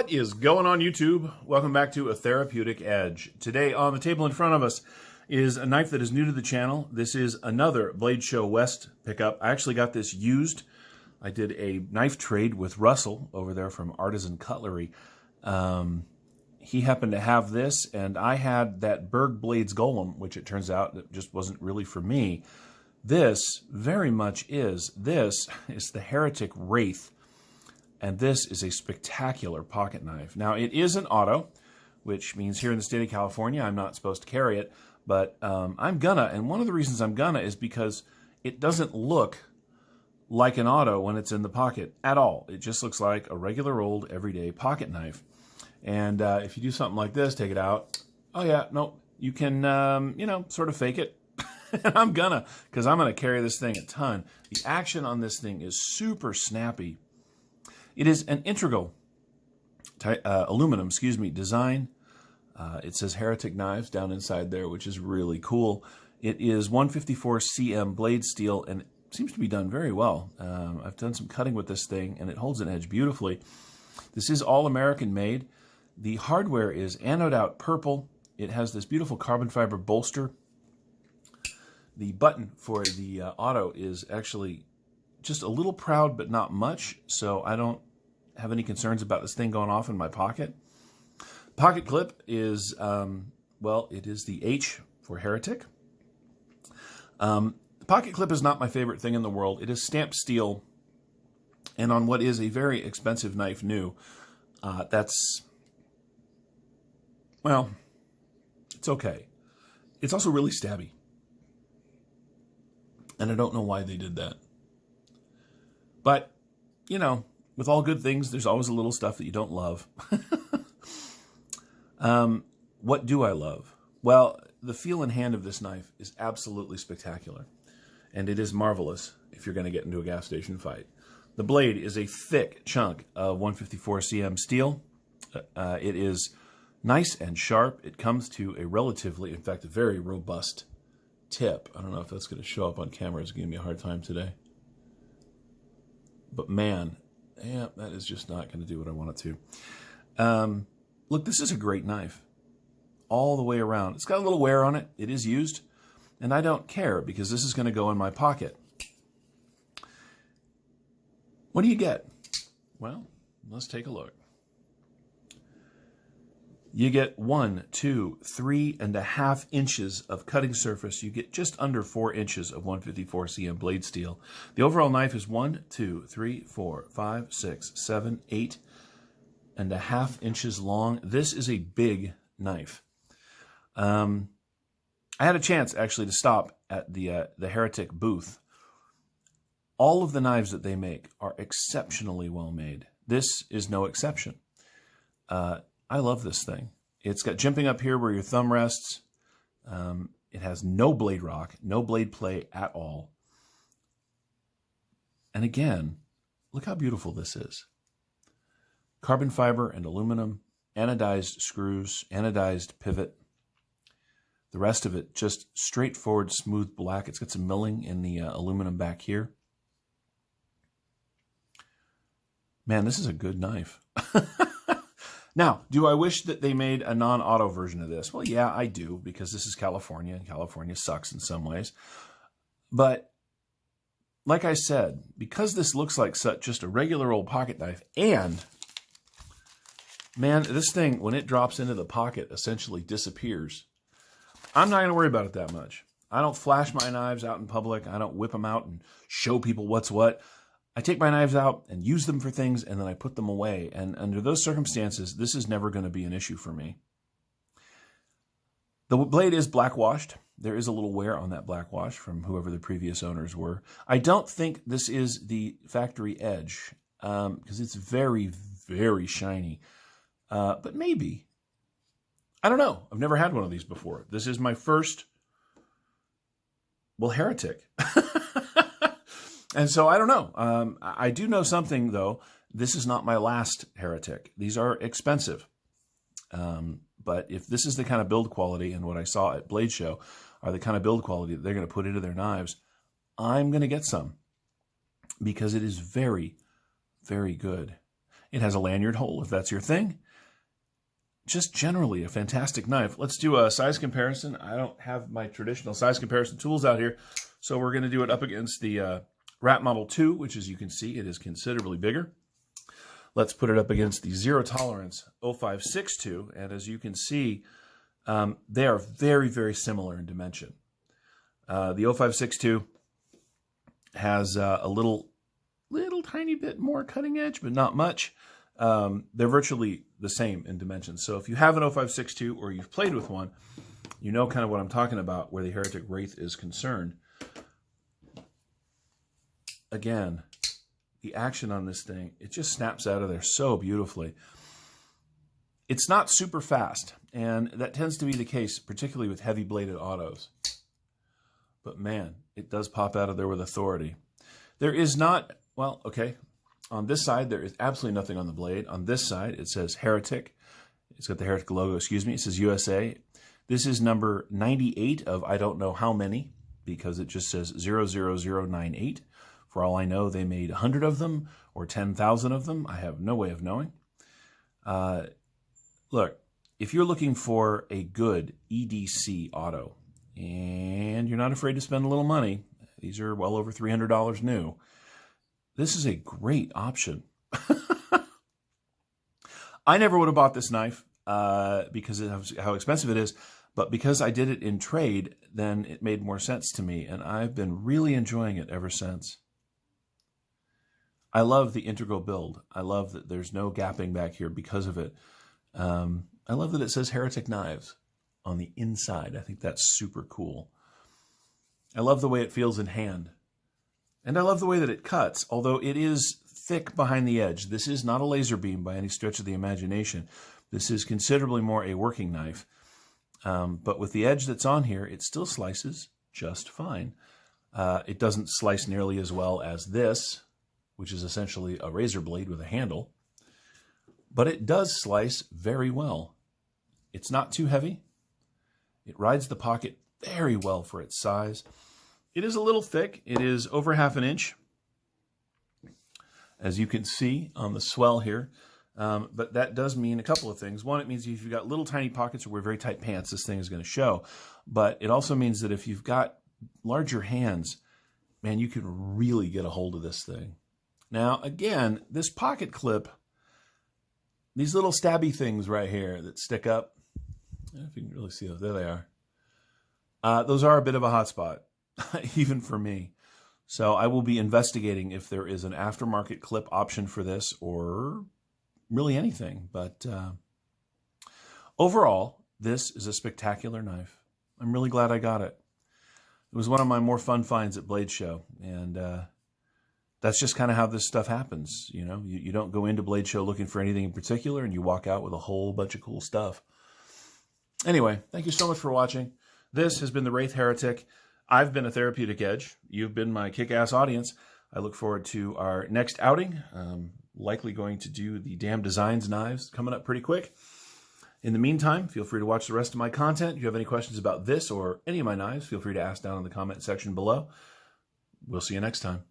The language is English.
What is going on, YouTube? Welcome back to A Therapeutic Edge. Today on the table in front of us is a knife that is new to the channel. This is another Blade Show West pickup. I actually got this used. I did a knife trade with Russell over there from Artisan Cutlery. He happened to have this, and I had that Berg Blades Golem, which it turns out that just wasn't really for me. This very much is. This is the Heretic Wraith. And this is a spectacular pocket knife. Now, it is an auto, which means here in the state of California, I'm not supposed to carry it, but I'm gonna. And one of the reasons I'm gonna is because it doesn't look like an auto when it's in the pocket at all. It just looks like a regular old everyday pocket knife. And if you do something like this, take it out. Oh yeah, no, you can, sort of fake it. And I'm gonna, because I'm gonna carry this thing a ton. The action on this thing is super snappy. It is an integral aluminum, design. It says Heretic Knives down inside there, which is really cool. It is 154 cm blade steel, and it seems to be done very well. I've done some cutting with this thing, and it holds an edge beautifully. This is all American made. The hardware is anode out purple. It has this beautiful carbon fiber bolster. The button for the auto is actually just a little proud, but not much, so I don't have any concerns about this thing going off in my pocket. Pocket clip is, it is the H for Heretic. The pocket clip is not my favorite thing in the world. It is stamped steel, and on what is a very expensive knife new, it's okay. It's also really stabby, and I don't know why they did that. But, with all good things, there's always a little stuff that you don't love. What do I love? Well, the feel and hand of this knife is absolutely spectacular. And it is marvelous if you're going to get into a gas station fight. The blade is a thick chunk of 154 cm steel. It is nice and sharp. It comes to a relatively, in fact, a very robust tip. I don't know if that's going to show up on camera. It's giving me a hard time today. But man, yeah, that is just not going to do what I want it to. Look, this is a great knife. All the way around. It's got a little wear on it. It is used. And I don't care because this is going to go in my pocket. What do you get? Well, let's take a look. You get 1, 2, 3.5 inches of cutting surface. You get just under 4 inches of 154 cm blade steel. The overall knife is 1, 2, 3, 4, 5, 6, 7, 8.5 inches long. This is a big knife. I had a chance actually to stop at the Heretic booth. All of the knives that they make are exceptionally well made. This is no exception. I love this thing. It's got jimping up here where your thumb rests. It has no blade rock, no blade play at all. And again, look how beautiful this is. Carbon fiber and aluminum, anodized screws, anodized pivot. The rest of it just straightforward, smooth black. It's got some milling in the aluminum back here. Man, this is a good knife. Now, do I wish that they made a non-auto version of this? Well, yeah, I do, because this is California, and California sucks in some ways. But, like I said, because this looks like just a regular old pocket knife, and, man, this thing, when it drops into the pocket, essentially disappears. I'm not going to worry about it that much. I don't flash my knives out in public. I don't whip them out and show people what's what. I take my knives out and use them for things, and then I put them away. And under those circumstances, this is never going to be an issue for me. The blade is black washed. There is a little wear on that black wash from whoever the previous owners were. I don't think this is the factory edge because it's very, very shiny. But maybe. I don't know. I've never had one of these before. This is my first, Heretic. And so I don't know. I do know something, though. This is not my last Heretic. These are expensive. But if this is the kind of build quality, and what I saw at Blade Show are the kind of build quality that they're going to put into their knives, I'm going to get some because it is very, very good. It has a lanyard hole if that's your thing. Just generally a fantastic knife. Let's do a size comparison. I don't have my traditional size comparison tools out here, so we're going to do it up against the Rat Model 2, which, as you can see, it is considerably bigger. Let's put it up against the Zero Tolerance 0562, and as you can see, they are very, very similar in dimension. The 0562 has a little tiny bit more cutting edge, but not much. They're virtually the same in dimensions. So if you have an 0562 or you've played with one, you know kind of what I'm talking about where the Heretic Wraith is concerned. Again, the action on this thing, it just snaps out of there so beautifully. It's not super fast, and that tends to be the case, particularly with heavy-bladed autos. But man, it does pop out of there with authority. There is not, well, okay, on this side, there is absolutely nothing on the blade. On this side, it says Heretic. It's got the Heretic logo, excuse me. It says USA. This is number 98 of I don't know how many, because it just says 00098. For all I know, they made 100 of them or 10,000 of them. I have no way of knowing. Look, if you're looking for a good EDC auto and you're not afraid to spend a little money, these are well over $300 new. This is a great option. I never would have bought this knife because of how expensive it is, but because I did it in trade, then it made more sense to me, and I've been really enjoying it ever since. I love the integral build. I love that there's no gapping back here because of it. I love that it says Heretic Knives on the inside. I think that's super cool. I love the way it feels in hand. And I love the way that it cuts, although it is thick behind the edge. This is not a laser beam by any stretch of the imagination. This is considerably more a working knife. But with the edge that's on here, it still slices just fine. It doesn't slice nearly as well as this, which is essentially a razor blade with a handle. But it does slice very well. It's not too heavy. It rides the pocket very well for its size. It is a little thick. It is over 1/2 inch, as you can see on the swell here. But that does mean a couple of things. One, it means if you've got little tiny pockets or wear very tight pants, this thing is going to show. But it also means that if you've got larger hands, man, you can really get a hold of this thing. Now, again, this pocket clip, these little stabby things right here that stick up, I don't know if you can really see those. There they are. Those are a bit of a hot spot, even for me. So I will be investigating if there is an aftermarket clip option for this or really anything. But overall, this is a spectacular knife. I'm really glad I got it. It was one of my more fun finds at Blade Show, and that's just kind of how this stuff happens. You know, you don't go into Blade Show looking for anything in particular, and you walk out with a whole bunch of cool stuff. Anyway, thank you so much for watching. This has been the Wraith Heretic. I've been a Therapeutic Edge. You've been my kick-ass audience. I look forward to our next outing. Likely going to do the Damn Designs knives coming up pretty quick. In the meantime, feel free to watch the rest of my content. If you have any questions about this or any of my knives, feel free to ask down in the comment section below. We'll see you next time.